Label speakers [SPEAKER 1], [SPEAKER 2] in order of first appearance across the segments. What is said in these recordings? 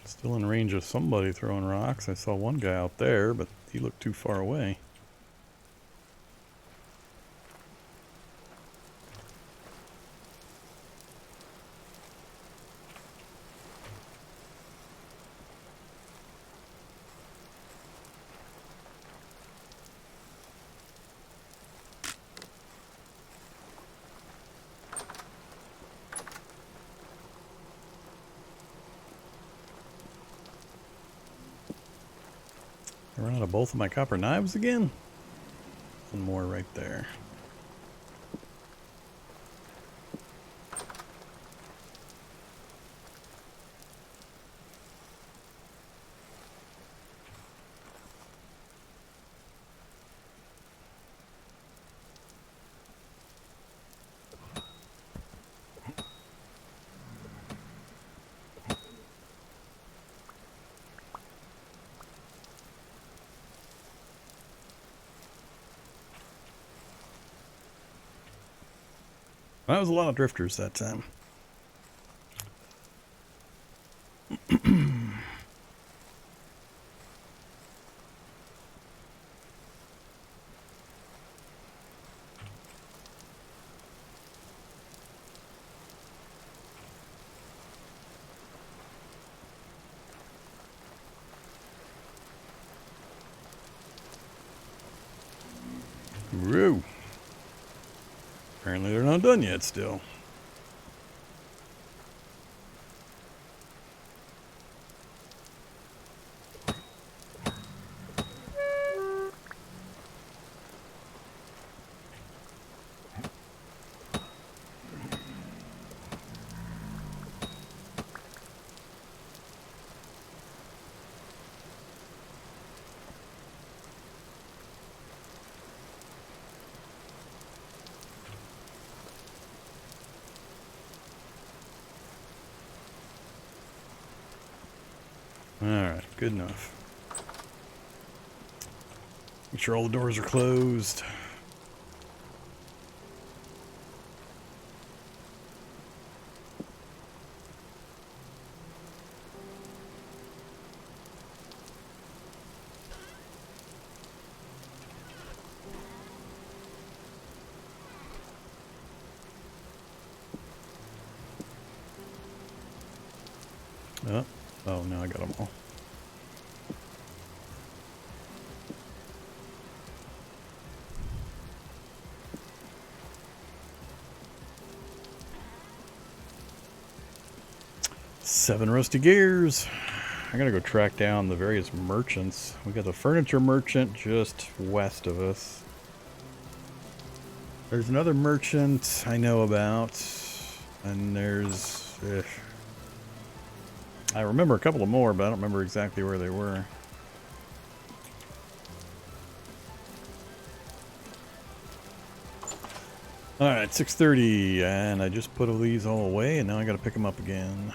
[SPEAKER 1] Still in range of somebody throwing rocks. I saw one guy out there, but he looked too far away. I ran out of both of my copper knives again. One more right there. That was a lot of drifters that time. Woo! Apparently they're not done yet still. Alright, good enough. Make sure all the doors are closed. Oh, now I got them all. Seven rusty gears. I gotta go track down the various merchants. We got the furniture merchant just west of us. There's another merchant I know about, and there's... I remember a couple of more, but I don't remember exactly where they were. Alright, 6:30, and I just put these all away, and now I gotta pick them up again.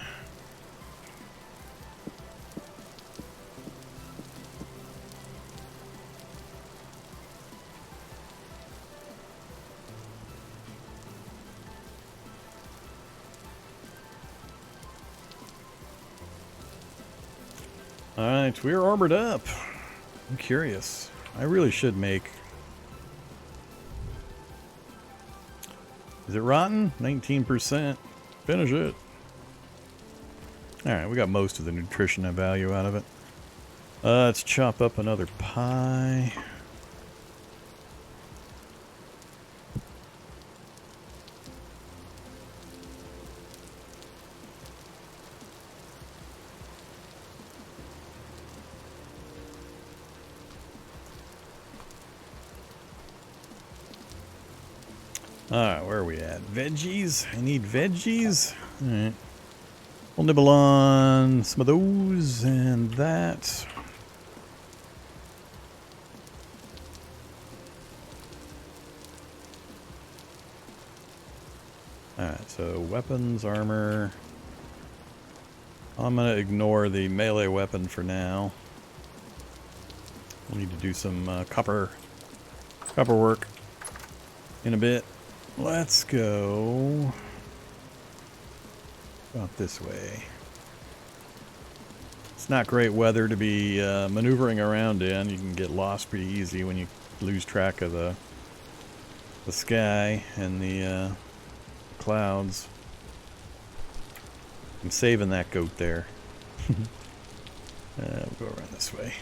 [SPEAKER 1] Alright, we're armored up. I'm curious. I really should make... Is it rotten? 19%. Finish it. Alright, we got most of the nutrition and value out of it. Let's chop up another pie. Alright, where are we at? Veggies? I need veggies? Alright. We'll nibble on some of those and that. Alright, so weapons, armor. I'm gonna ignore the melee weapon for now. We'll need to do some copper work in a bit. Let's go about this way. not great weather to be maneuvering around in. You can get lost pretty easy when you lose track of the sky and the clouds. I'm saving that goat there. We'll go around this way.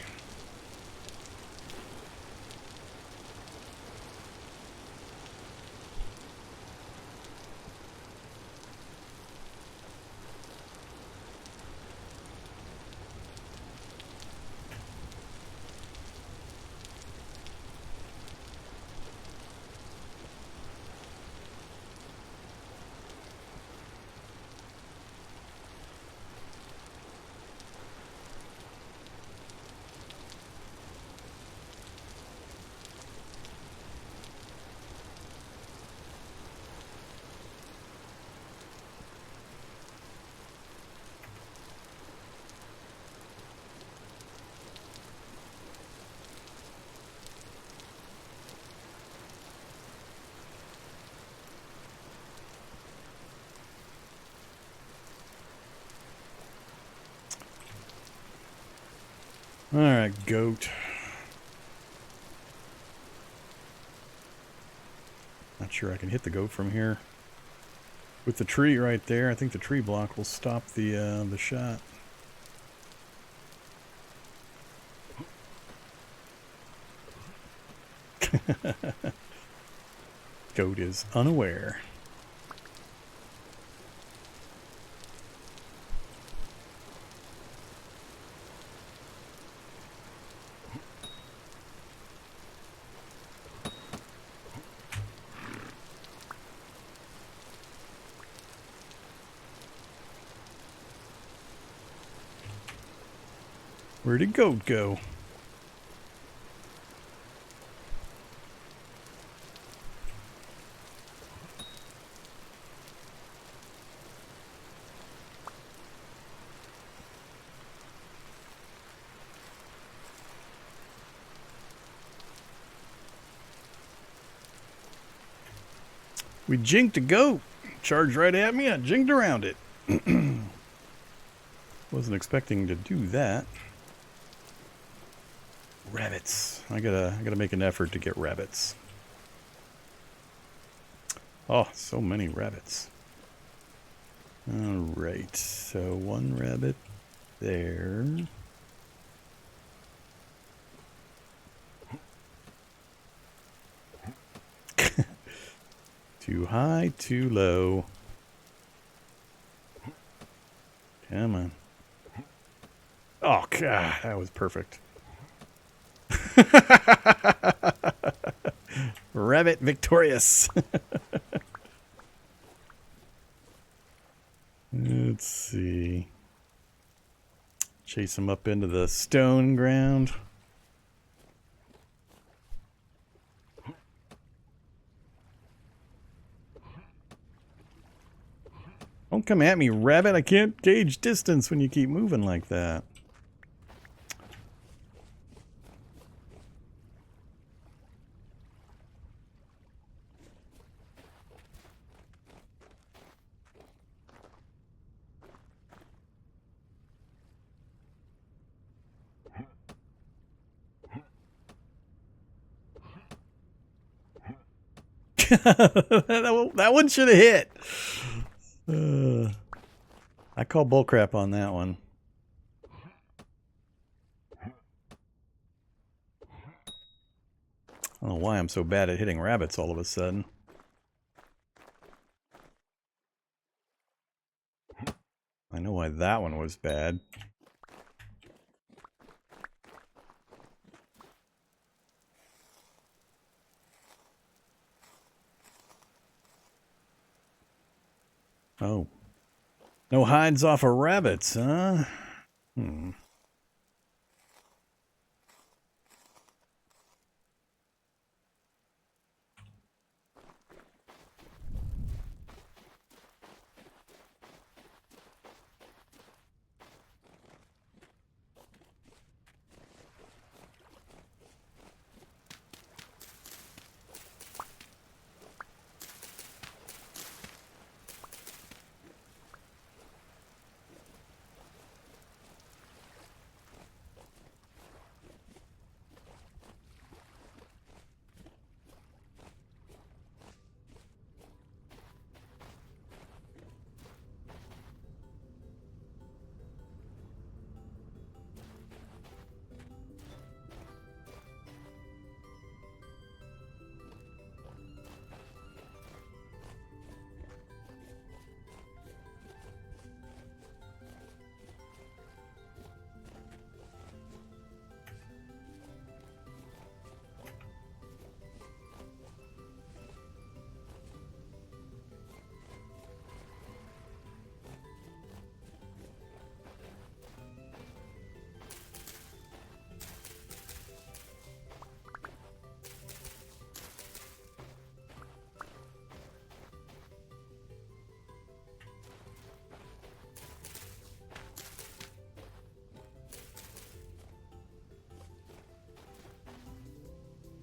[SPEAKER 1] Alright, goat. Not sure I can hit the goat from here. With the tree right there, I think the tree block will stop the shot. Goat is unaware. Where did goat go? We jinked a goat. Charged right at me. I jinked around it. Wasn't expecting to do that. Rabbits. I gotta make an effort to get rabbits. Oh, so many rabbits. Alright, so one rabbit there. Too high, too low. Come on. Oh, God, that was perfect. Rabbit victorious. Let's see. Chase him up into the stone ground. Don't come at me, rabbit. I can't gauge distance when you keep moving like that. That one should have hit. I call bullcrap on that one. I don't know why I'm so bad at hitting rabbits all of a sudden. I know why that one was bad. Oh. No hides off of rabbits, huh? Hmm.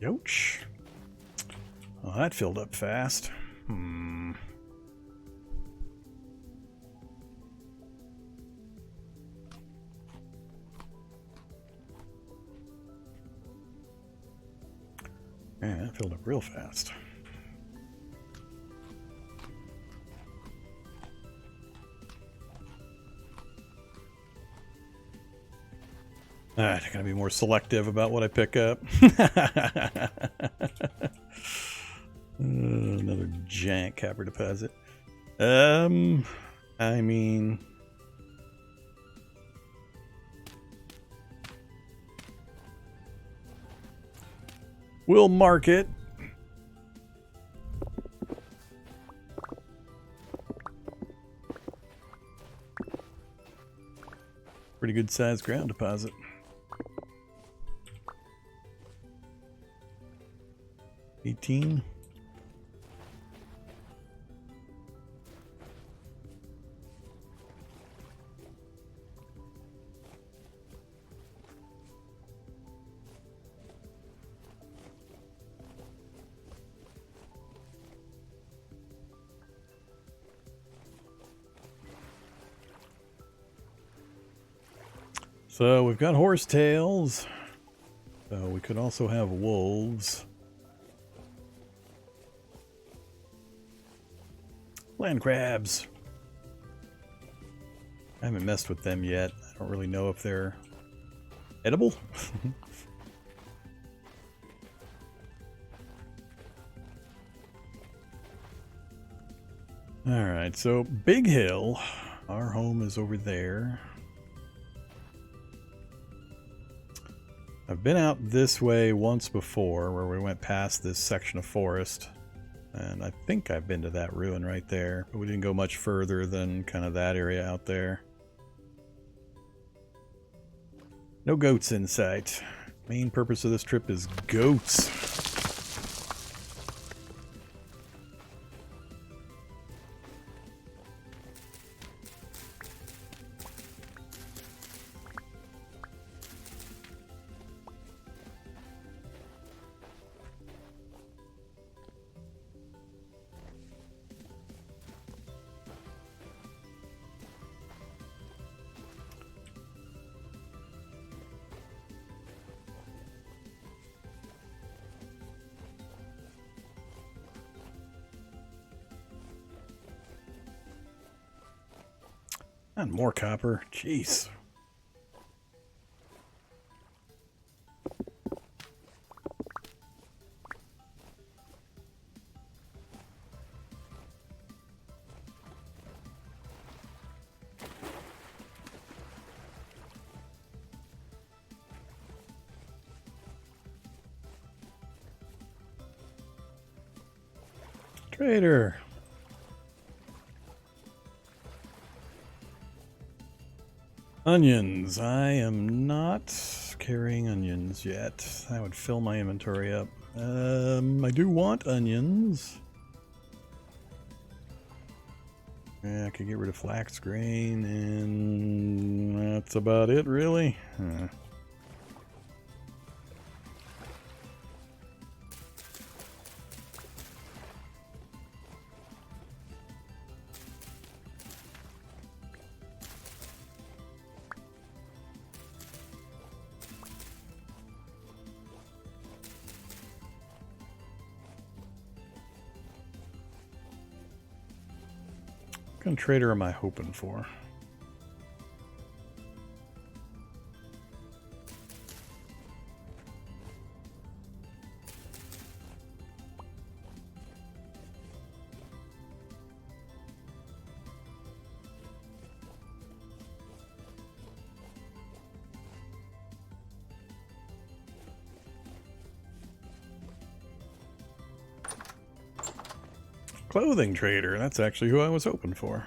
[SPEAKER 1] Ouch. Oh, that filled up fast. Yeah, that filled up real fast. Alright, I gotta be more selective about what I pick up. Another giant copper deposit. I mean... we'll mark it. Pretty good sized ground deposit. $18. So we've got horsetails. So we could also have wolves. Land crabs. I haven't messed with them yet. I don't really know if they're edible. Alright, so Big Hill. Our home is over there. I've been out this way once before where we went past this section of forest. And I think I've been to that ruin right there. But we didn't go much further than kind of that area out there. No goats in sight. Main purpose of this trip is goats. And more copper. Jeez. Trader. Onions. I am not carrying onions yet. That would fill my inventory up. I do want onions. Yeah, I could get rid of flax grain, and that's about it, really. What kind of trader am I hoping for? Clothing trader. That's actually who I was hoping for.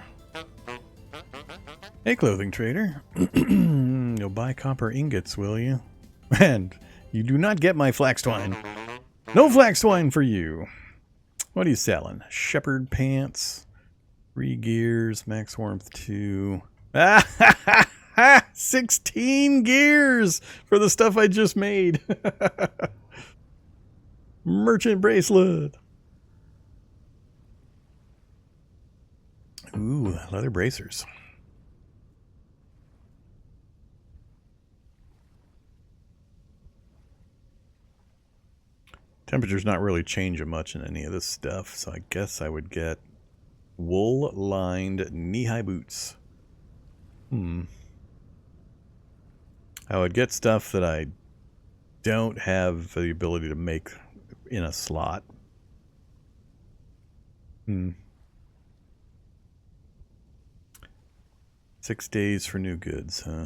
[SPEAKER 1] Hey, clothing trader. You'll buy copper ingots, will you? And you do not get my flax twine. No flax twine for you. What are you selling? Shepherd pants. 3 gears. Max warmth 2. 16 gears for the stuff I just made. Merchant bracelet. Ooh, leather bracers. Temperature's not really changing much in any of this stuff, so I guess I would get wool-lined knee-high boots. I would get stuff that I don't have the ability to make in a slot. 6 days for new goods, huh?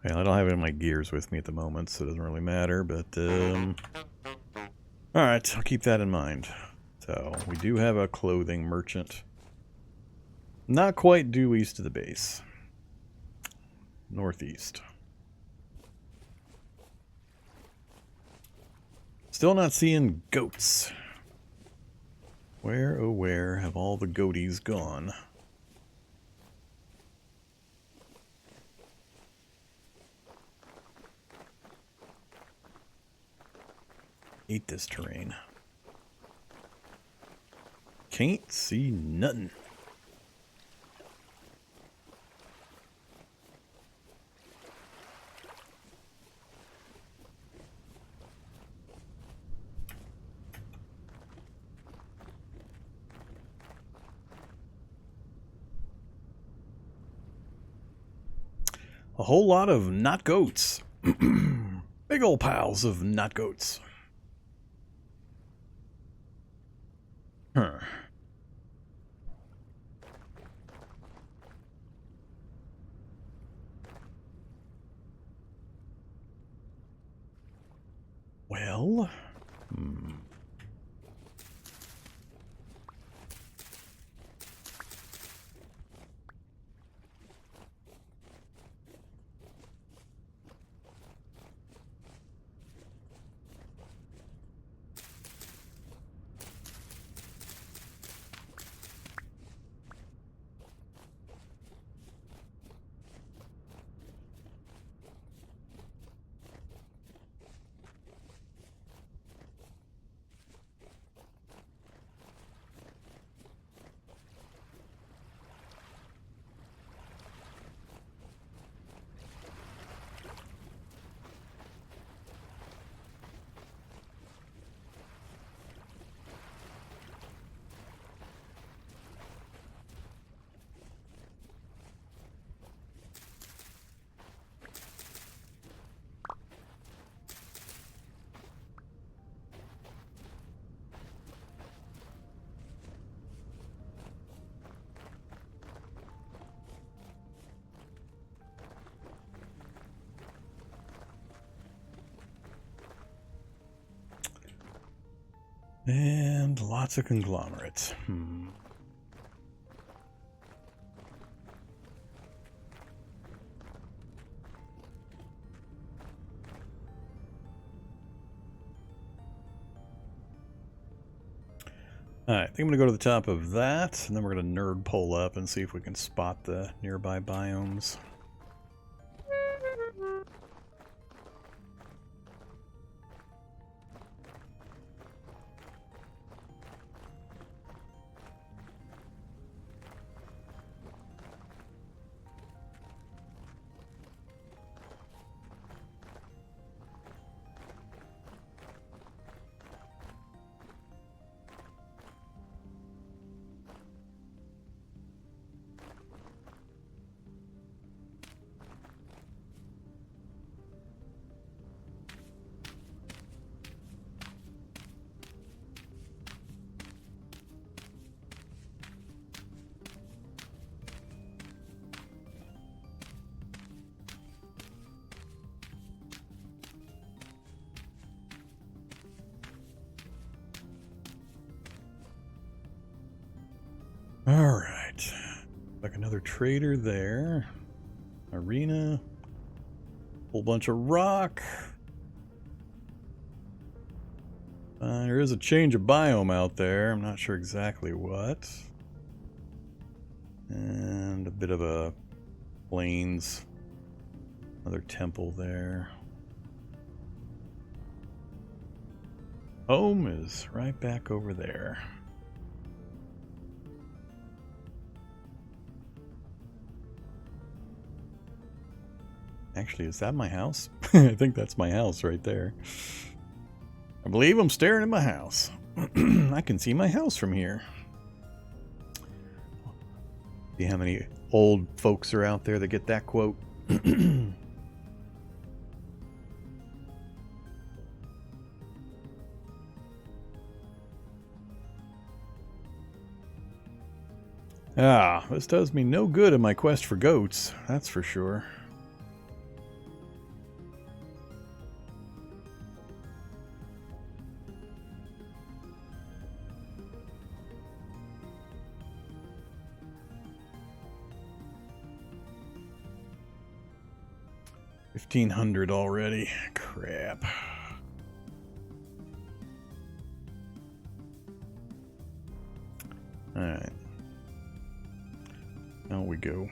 [SPEAKER 1] Well, I don't have any of my gears with me at the moment, so it doesn't really matter, but, alright, I'll keep that in mind. So, we do have a clothing merchant. Not quite due east of the base. Northeast. Still not seeing goats. Where, oh where, have all the goaties gone? Hate this terrain. Can't see nothing. A whole lot of not goats. Big old piles of not goats. Huh. Well, and lots of conglomerates. Alright, I think I'm going to go to the top of that, and then we're going to nerd pull up and see if we can spot the nearby biomes. Alright. Like another trader there. Arena. Whole bunch of rock. There is a change of biome out there. I'm not sure exactly what. And a bit of a plains. Another temple there. Home is right back over there. Actually, is that my house? I think that's my house right there. I believe I'm staring at my house. I can see my house from here. See how many old folks are out there that get that quote. Ah, this does me no good in my quest for goats, that's for sure. $1,500 already. Crap. Alright. Now we go.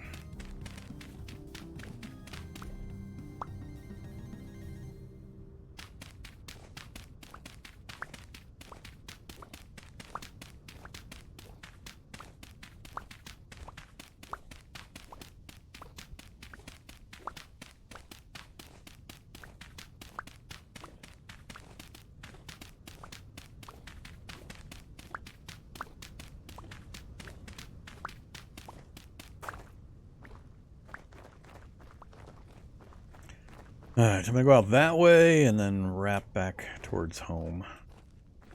[SPEAKER 1] Alright, I'm gonna go out that way and then wrap back towards home.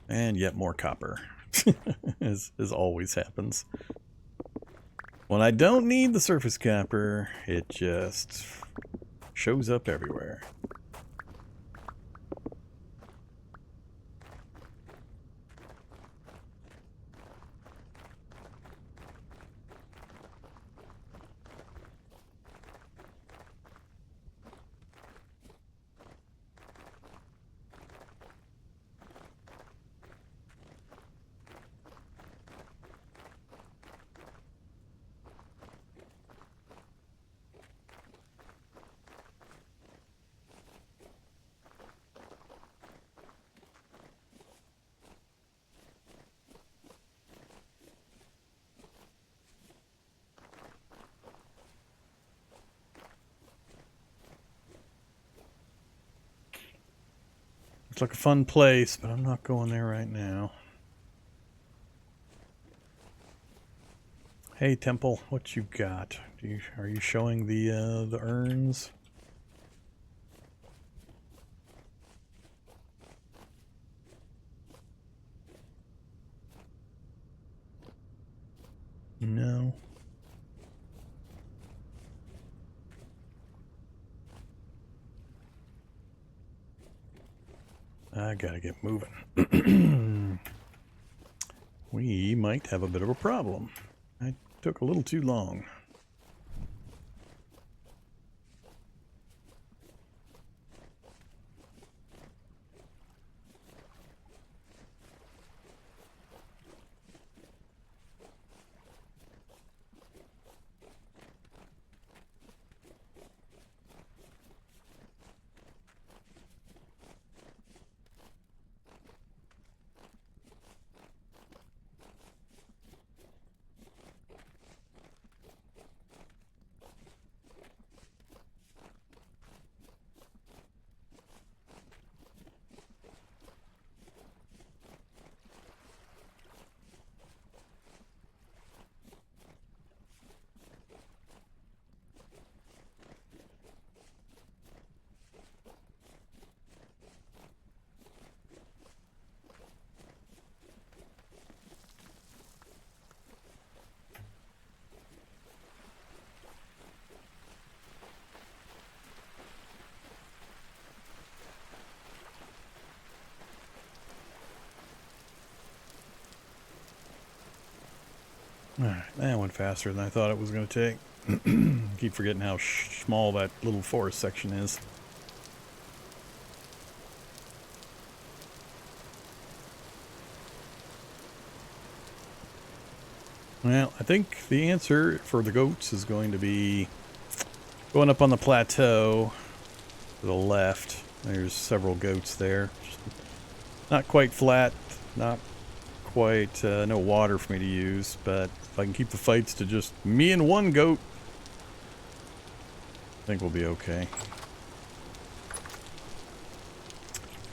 [SPEAKER 1] And yet more copper. as always happens. When I don't need the surface copper, it just shows up everywhere. Looks like a fun place, but I'm not going there right now. Hey Temple, what you got? Are you showing the urns? No. I gotta get moving. We might have a bit of a problem. I took a little too long. Alright, that went faster than I thought it was going to take. Keep forgetting how small that little forest section is. Well, I think the answer for the goats is going to be going up on the plateau to the left. There's several goats there. Just Not quite flat, not quite, no water for me to use, but if I can keep the fights to just me and one goat, I think we'll be okay.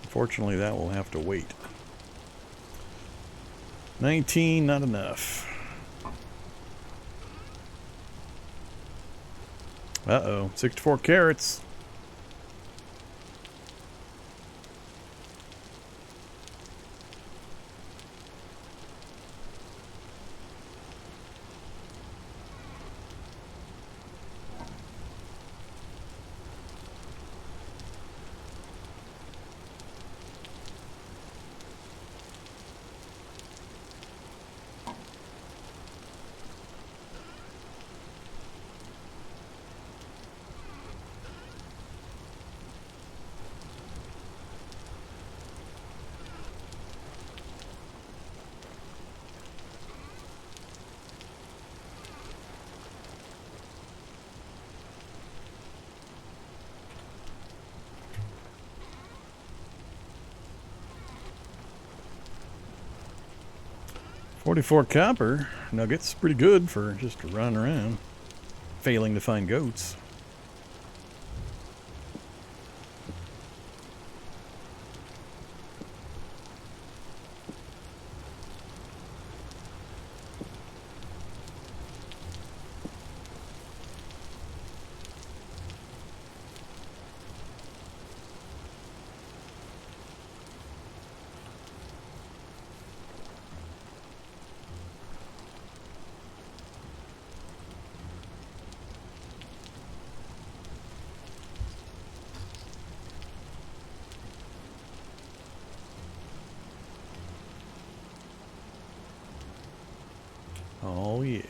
[SPEAKER 1] Unfortunately, that will have to wait. 19, not enough. Uh-oh, 64 carrots. $44 copper nuggets, pretty good for just running around, failing to find goats. Oh yeah.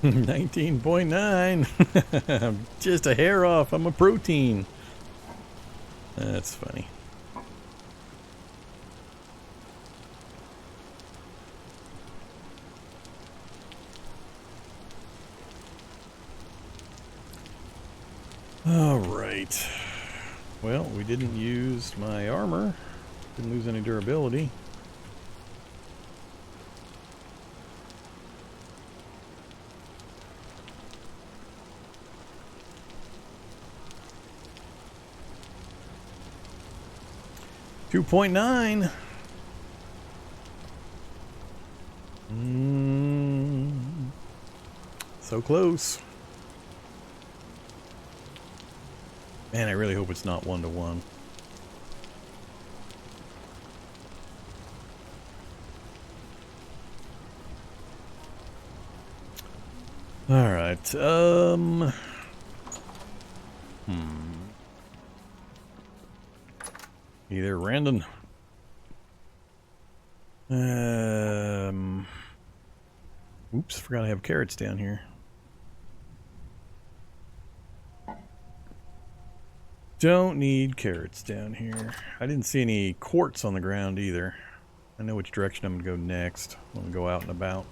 [SPEAKER 1] $19.9. I'm just a hair off. I'm a protein. That's funny. All right. Well, we didn't use my armor. Didn't lose any durability. $2.9. So close. Man, I really hope it's not 1-to-1. All right. Either random. Oops, forgot I have carrots down here. Don't need carrots down here. I didn't see any quartz on the ground either. I know which direction I'm going to go next when we go out and about.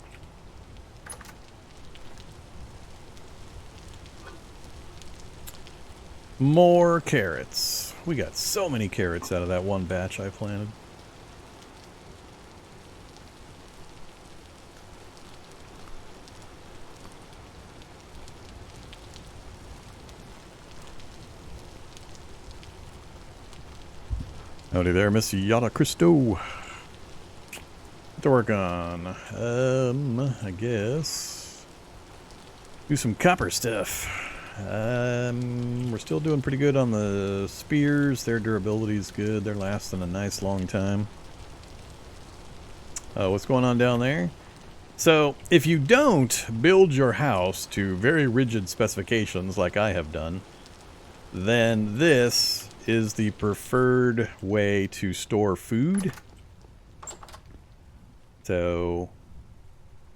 [SPEAKER 1] More carrots. We got so many carrots out of that one batch I planted. Howdy there, Miss Yada Cristo. What to work on? I guess do some copper stuff. We're still doing pretty good on the spears. Their durability is good. They're lasting a nice long time. What's going on down there? So, if you don't build your house to very rigid specifications like I have done, then this is the preferred way to store food. So,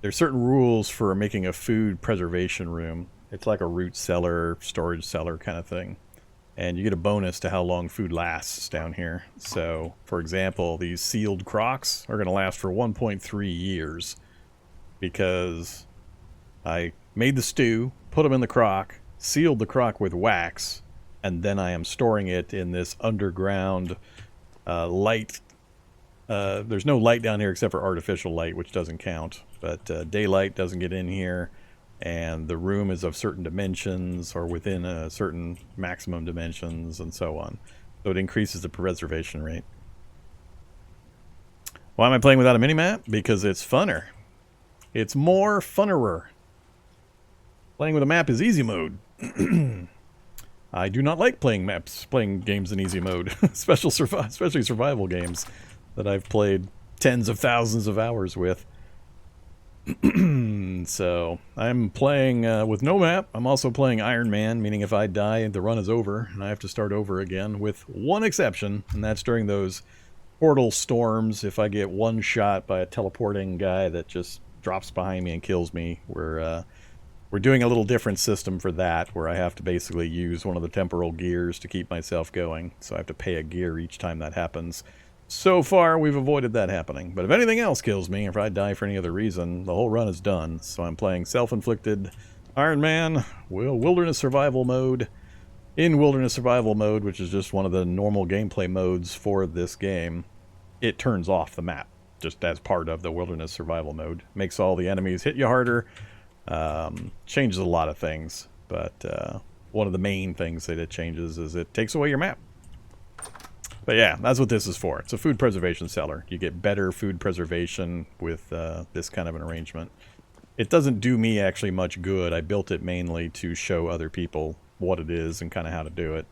[SPEAKER 1] there's certain rules for making a food preservation room. It's like a root cellar, storage cellar kind of thing. And you get a bonus to how long food lasts down here. So, for example, these sealed crocks are going to last for 1.3 years. Because I made the stew, put them in the crock, sealed the crock with wax, and then I am storing it in this underground light. There's no light down here except for artificial light, which doesn't count. But daylight doesn't get in here, and the room is of certain dimensions or within a certain maximum dimensions and so on. So it increases the preservation rate. Why am I playing without a minimap? Because it's funner. It's more funnerer. Playing with a map is easy mode. I do not like playing games in easy mode, especially survival games that I've played tens of thousands of hours with. So I'm playing with no map. I'm also playing Iron Man, meaning if I die, the run is over, and I have to start over again, with one exception, and that's during those portal storms. If I get one shot by a teleporting guy that just drops behind me and kills me, we're doing a little different system for that, where I have to basically use one of the temporal gears to keep myself going. So I have to pay a gear each time that happens. So far, we've avoided that happening. But if anything else kills me, if I die for any other reason, the whole run is done. So I'm playing self-inflicted Iron Man, Wilderness Survival mode. In Wilderness Survival mode, which is just one of the normal gameplay modes for this game, it turns off the map, just as part of the Wilderness Survival mode. Makes all the enemies hit you harder. Changes a lot of things, but one of the main things that it changes is it takes away your map. But yeah, that's what this is for. It's a food preservation cellar. You get better food preservation with this kind of an arrangement. It doesn't do me actually much good. I built it mainly to show other people what it is and kind of how to do it.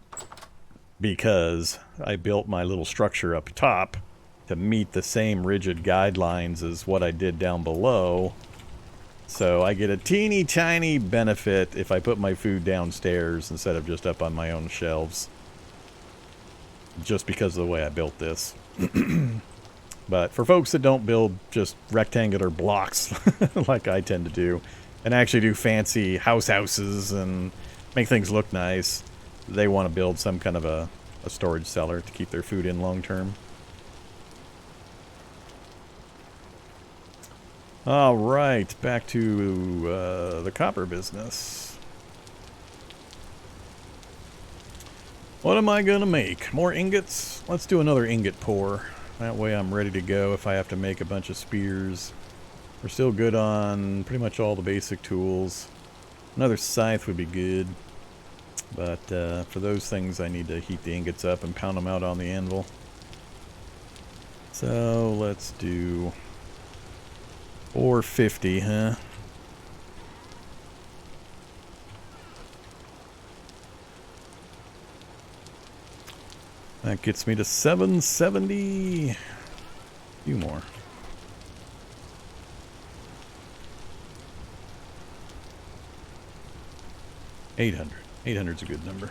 [SPEAKER 1] Because I built my little structure up top to meet the same rigid guidelines as what I did down below. So I get a teeny tiny benefit if I put my food downstairs instead of just up on my own shelves. Just because of the way I built this. But for folks that don't build just rectangular blocks like I tend to do, and actually do fancy houses and make things look nice, they want to build some kind of a storage cellar to keep their food in long term. Alright, back to the copper business. What am I gonna make? More ingots? Let's do another ingot pour. That way I'm ready to go if I have to make a bunch of spears. We're still good on pretty much all the basic tools. Another scythe would be good. But for those things I need to heat the ingots up and pound them out on the anvil. So let's do 450, huh? That gets me to 770. A few more. 800. 800's a good number.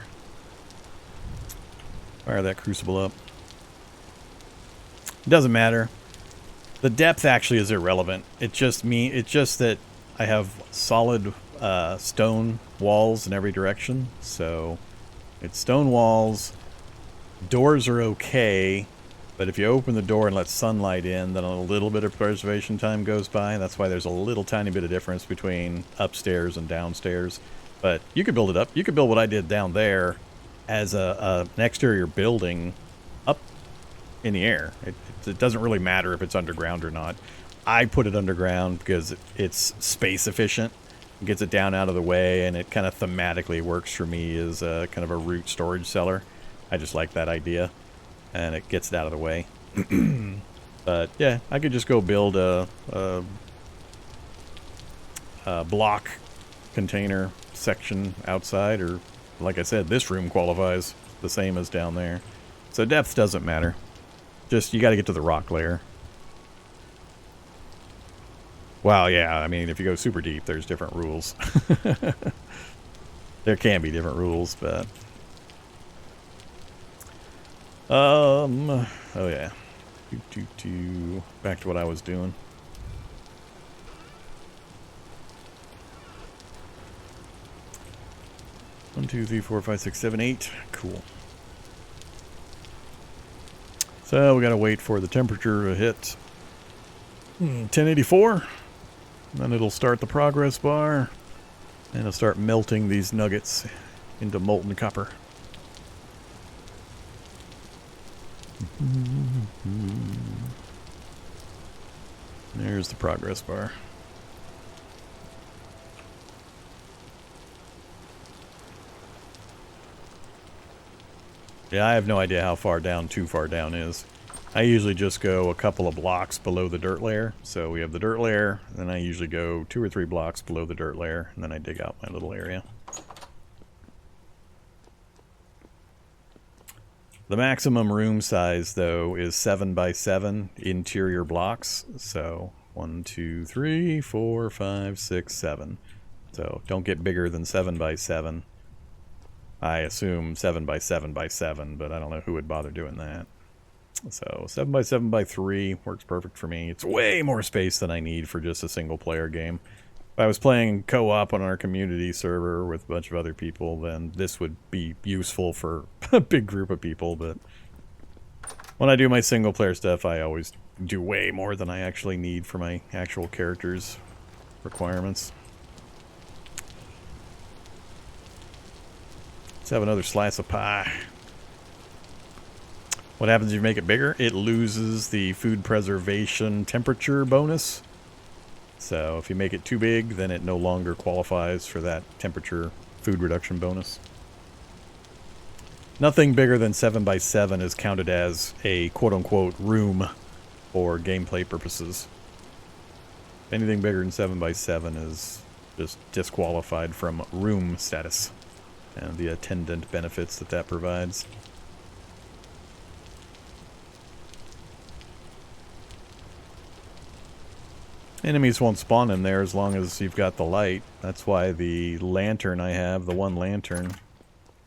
[SPEAKER 1] Fire that crucible up. It doesn't matter. The depth actually is irrelevant. It's just that I have solid stone walls in every direction. So it's stone walls. Doors are okay, but if you open the door and let sunlight in, then a little bit of preservation time goes by. That's why there's a little tiny bit of difference between upstairs and downstairs. But you could build it up. You could build what I did down there as an exterior building up in the air. It doesn't really matter if it's underground or not. I put it underground because it's space efficient. It gets it down out of the way, and it kind of thematically works for me as a kind of a root storage cellar. I just like that idea, and it gets it out of the way. But yeah, I could just go build a block container section outside, or like I said, this room qualifies the same as down there. So depth doesn't matter. Just, you got to get to the rock layer. Well, yeah, I mean, if you go super deep, there's different rules. There can be different rules, but... oh yeah. Back to what I was doing. 1, 2, 3, 4, 5, 6, 7, 8. Cool. So we gotta wait for the temperature to hit 1084. Then it'll start the progress bar. And it'll start melting these nuggets into molten copper. There's the progress bar. Yeah, I have no idea how far down too far down is. I usually just go a couple of blocks below the dirt layer. So we have the dirt layer, then I usually go 2 or 3 blocks below the dirt layer, and then I dig out my little area. The maximum room size, though, is 7 by 7 interior blocks. So 1, 2, 3, 4, 5, 6, 7. So don't get bigger than 7 by 7. I assume 7 by 7 by 7, but I don't know who would bother doing that. So 7 by 7 by 3 works perfect for me. It's way more space than I need for just a single player game. If I was playing co-op on our community server with a bunch of other people, then this would be useful for a big group of people, but when I do my single player stuff, I always do way more than I actually need for my actual character's requirements. Let's have another slice of pie. What happens if you make it bigger? It loses the food preservation temperature bonus. So if you make it too big, then it no longer qualifies for that temperature food reduction bonus. Nothing bigger than 7 by 7 is counted as a quote-unquote room for gameplay purposes. Anything bigger than 7 by 7 is just disqualified from room status and the attendant benefits that that provides. Enemies won't spawn in there as long as you've got the light. That's why the lantern I have, the one lantern,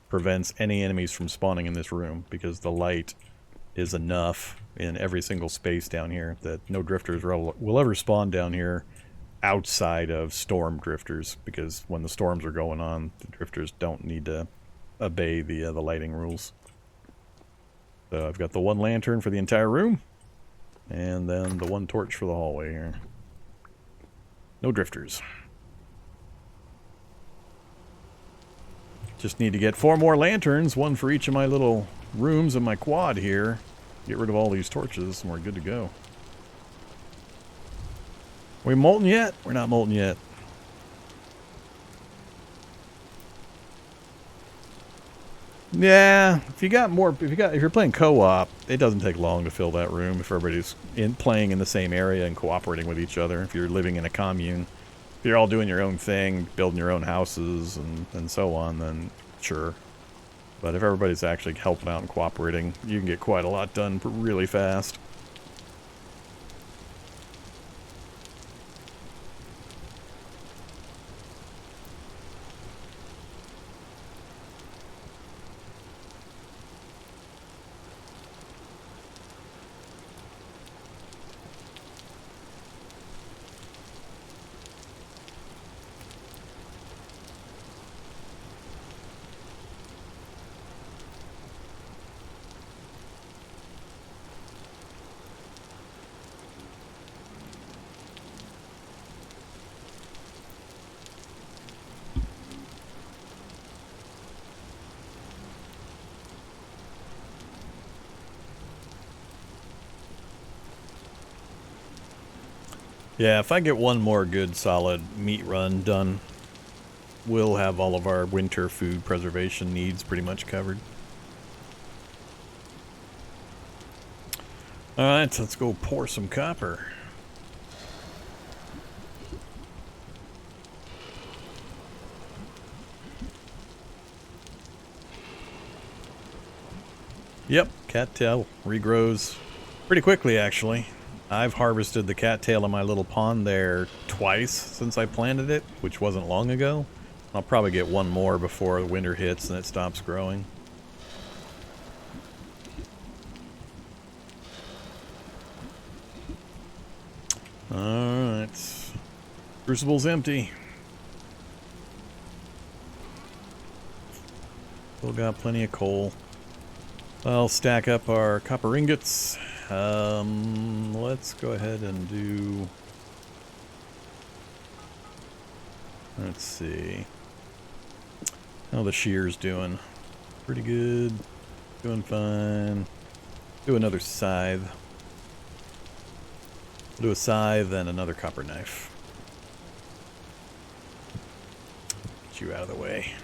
[SPEAKER 1] prevents any enemies from spawning in this room, because the light is enough in every single space down here that no drifters will ever spawn down here outside of storm drifters, because when the storms are going on, the drifters don't need to obey the lighting rules. So I've got the one lantern for the entire room, and then the one torch for the hallway here. No drifters. Just need to get 4 more lanterns, one for each of my little rooms in my quad here. Get rid of all these torches, and we're good to go. We molten yet? We're not molten yet. Yeah, if you're playing co-op, it doesn't take long to fill that room if everybody's playing in the same area and cooperating with each other. If you're living in a commune, if you're all doing your own thing, building your own houses and so on, then sure. But if everybody's actually helping out and cooperating, you can get quite a lot done really fast. Yeah, if I get one more good solid meat run done, we'll have all of our winter food preservation needs pretty much covered. Alright, let's go pour some copper. Yep, cattail regrows pretty quickly actually. I've harvested the cattail in my little pond there twice since I planted it, which wasn't long ago. I'll probably get one more before the winter hits and it stops growing. Alright. Crucible's empty. Still got plenty of coal. I'll stack up our copper ingots. Let's go ahead and do... Let's see. How the shear's doing? Pretty good. Doing fine. Do another scythe. Do a scythe and another copper knife. Get you out of the way.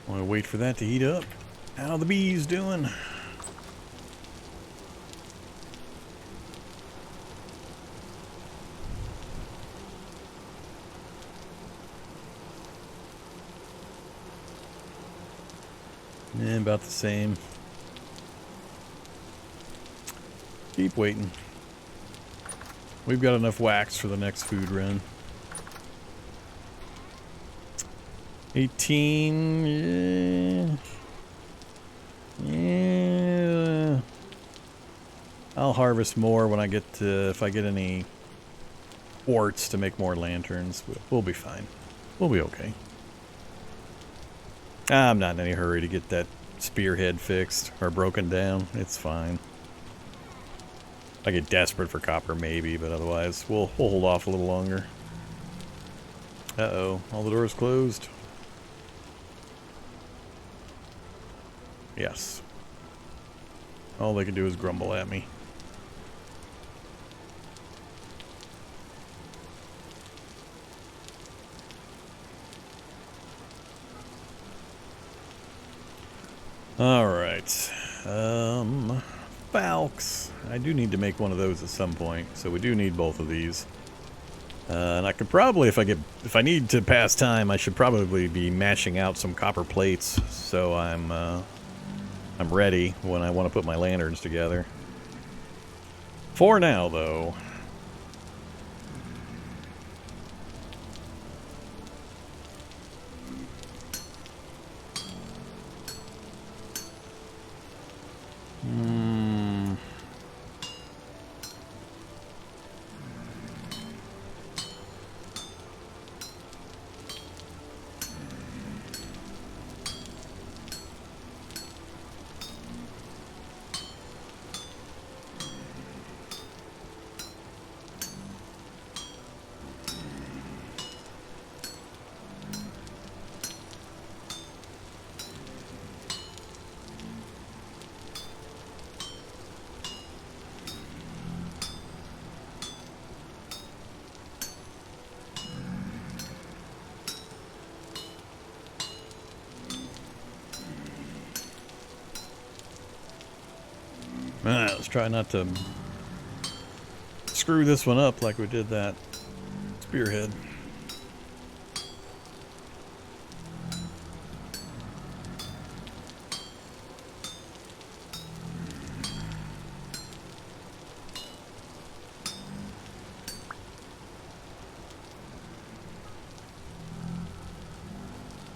[SPEAKER 1] Want to wait for that to heat up. How the bees doing? Yeah, about the same. Keep waiting. We've got enough wax for the next food run. 18, yeah. I'll harvest more when I get to, if I get any quartz to make more lanterns. We'll be fine. We'll be okay. I'm not in any hurry to get that spearhead fixed or broken down. It's fine. If I get desperate for copper, maybe, but otherwise we'll hold off a little longer. Uh-oh, all the doors closed. Yes. All they can do is grumble at me. Alright. Falcons. I do need to make one of those at some point, so we do need both of these. And I could probably, if I need to pass time, I should probably be mashing out some copper plates, so I'm ready when I want to put my lanterns together. For now, though. Let's try not to screw this one up like we did that spearhead.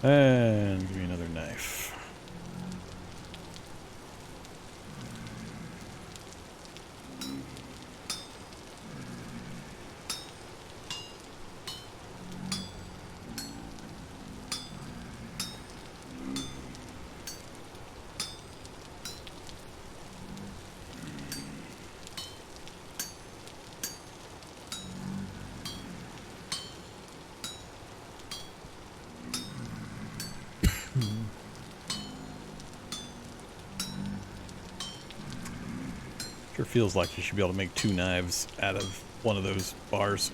[SPEAKER 1] And give me another knife. Sure feels like you should be able to make 2 knives out of one of those bars.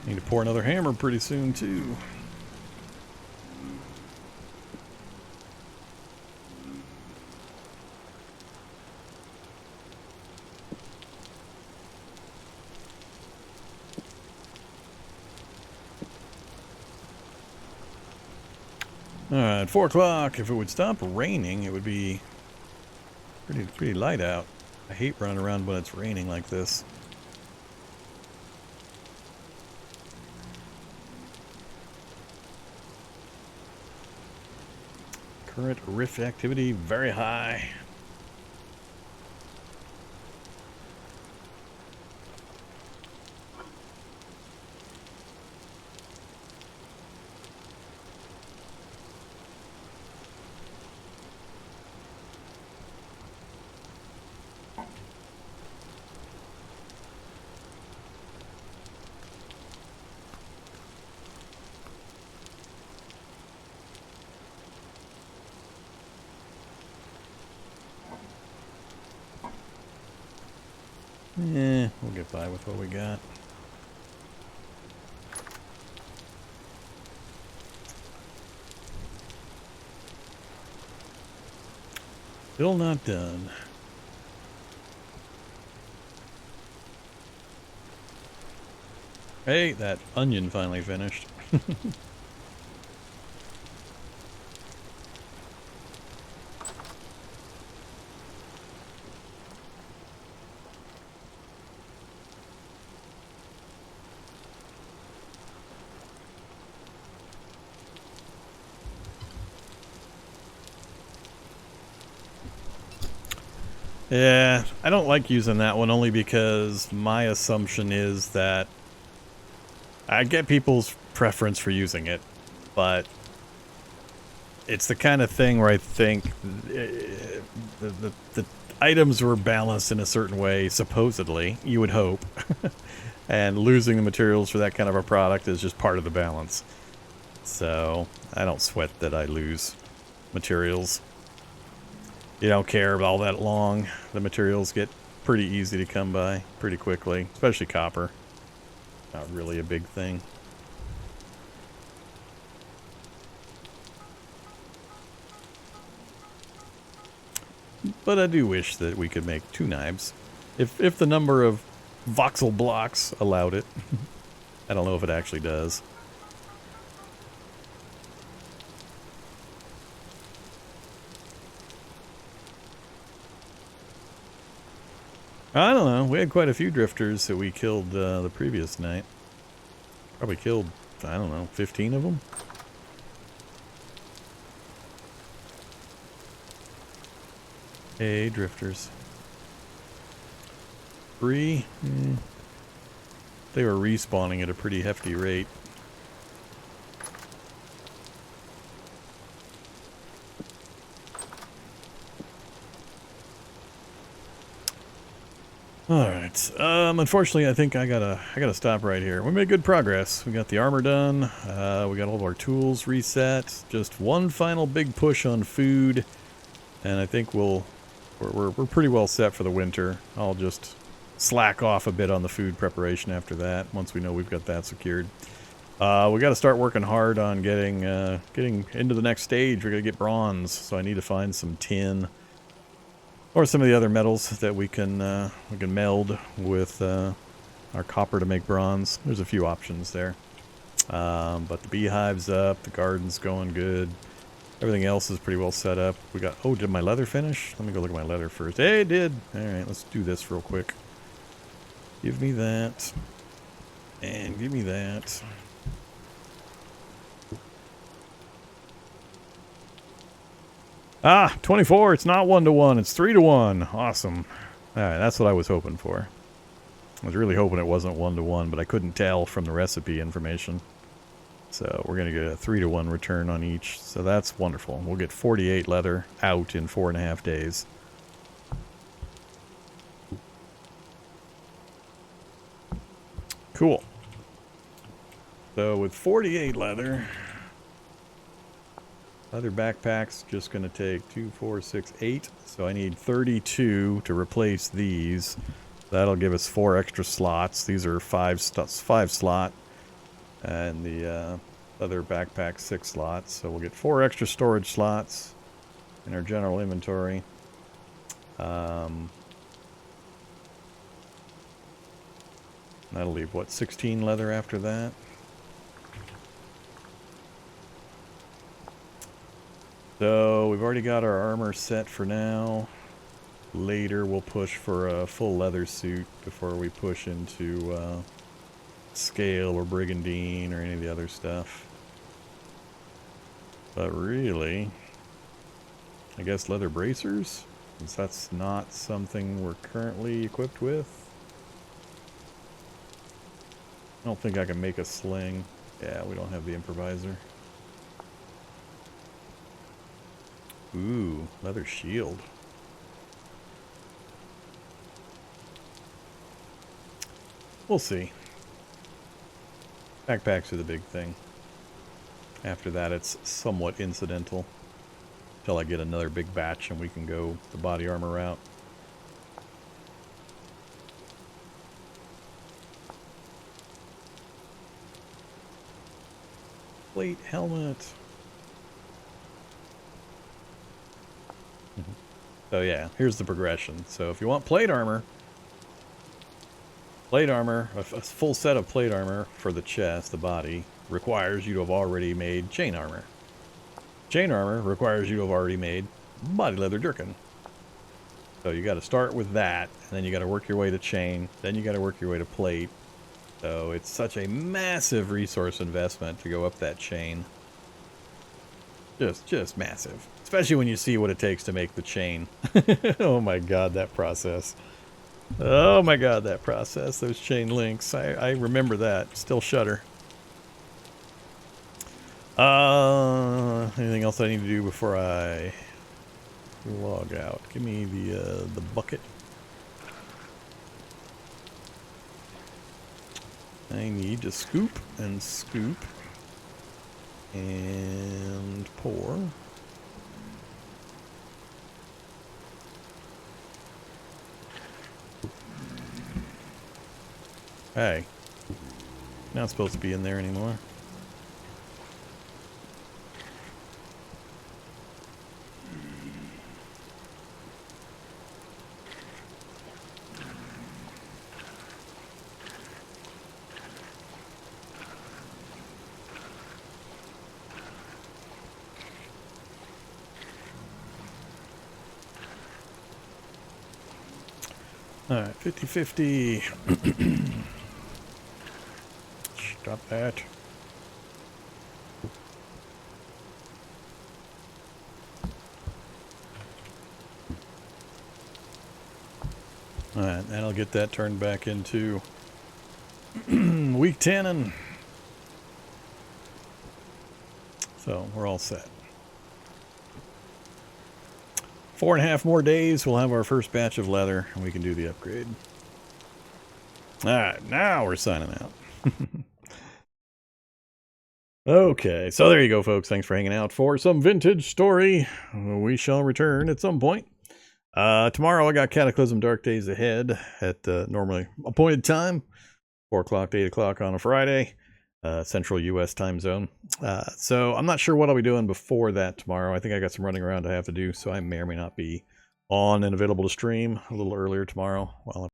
[SPEAKER 1] Need to pour another hammer pretty soon, too. Alright, 4 o'clock. If it would stop raining, it would be pretty light out. I hate running around when it's raining like this. Current rift activity very high. Yeah, we'll get by with what we got. Still not done. Hey, that onion finally finished. Yeah, I don't like using that one only because my assumption is that I get people's preference for using it, but it's the kind of thing where I think the items were balanced in a certain way, supposedly, you would hope, and losing the materials for that kind of a product is just part of the balance. So I don't sweat that I lose materials. You don't care all that long. The materials get pretty easy to come by pretty quickly, especially copper. Not really a big thing. But I do wish that we could make 2 knives. If the number of voxel blocks allowed it. I don't know if it actually does. I don't know. We had quite a few drifters that we killed the previous night. Probably killed, I don't know, 15 of them? Hey, drifters. 3? They were respawning at a pretty hefty rate. Alright, unfortunately I think I gotta stop right here. We made good progress. We got the armor done, we got all of our tools reset, just one final big push on food, and I think we're pretty well set for the winter. I'll just slack off a bit on the food preparation after that, once we know we've got that secured. We gotta start working hard on getting into the next stage. We're gonna get bronze, so I need to find some tin. Or some of the other metals that we can meld with our copper to make bronze. There's a few options there. But the beehive's up, the garden's going good. Everything else is pretty well set up. We got, oh, did my leather finish? Let me go look at my leather first. Hey, it did! Alright, let's do this real quick. Give me that. And give me that. Ah, 24. It's not 1-to-1. It's 3-to-1. Awesome. Alright, that's what I was hoping for. I was really hoping it wasn't 1-to-1, but I couldn't tell from the recipe information. So we're going to get a 3-to-1 return on each. So that's wonderful. We'll get 48 leather out in 4.5 days. Cool. So with 48 leather backpack's just going to take 2, 4, 6, 8. So I need 32 to replace these. That'll give us 4 extra slots. These are 5 slot. And the other backpack 6 slots. So we'll get 4 extra storage slots in our general inventory. That'll leave, what, 16 leather after that? So we've already got our armor set for now. Later we'll push for a full leather suit before we push into scale or brigandine or any of the other stuff. But really, I guess leather bracers, since that's not something we're currently equipped with. I don't think I can make a sling. Yeah, we don't have the improviser. Ooh, leather shield. We'll see. Backpacks are the big thing. After that, it's somewhat incidental. Till I get another big batch and we can go the body armor route. Plate helmet. So yeah, here's the progression. So if you want plate armor, a full set of plate armor for the chest, the body, requires you to have already made chain armor. Chain armor requires you to have already made body leather jerkin. So you got to start with that, and then you got to work your way to chain, then you got to work your way to plate. So it's such a massive resource investment to go up that chain. Just massive. Especially when you see what it takes to make the chain. Oh my god, that process. Oh my god, that process. Those chain links. I remember that. Still shudder. Anything else I need to do before I log out? Give me the bucket. I need to scoop and scoop and pour. Hey, not supposed to be in there anymore. Alright, 50-50. Stop that. Alright, and I'll get that turned back into week 10, and so we're all set. 4.5 more days, we'll have our first batch of leather, and we can do the upgrade. Alright, now we're signing out. Okay, so there you go, folks. Thanks for hanging out for some vintage story. We shall return at some point. Tomorrow I got Cataclysm Dark Days ahead at normally appointed time, 4 o'clock to 8 o'clock on a Friday, Central U.S. time zone. So I'm not sure what I'll be doing before that tomorrow. I think I got some running around I have to do, so I may or may not be on and available to stream a little earlier tomorrow while I'm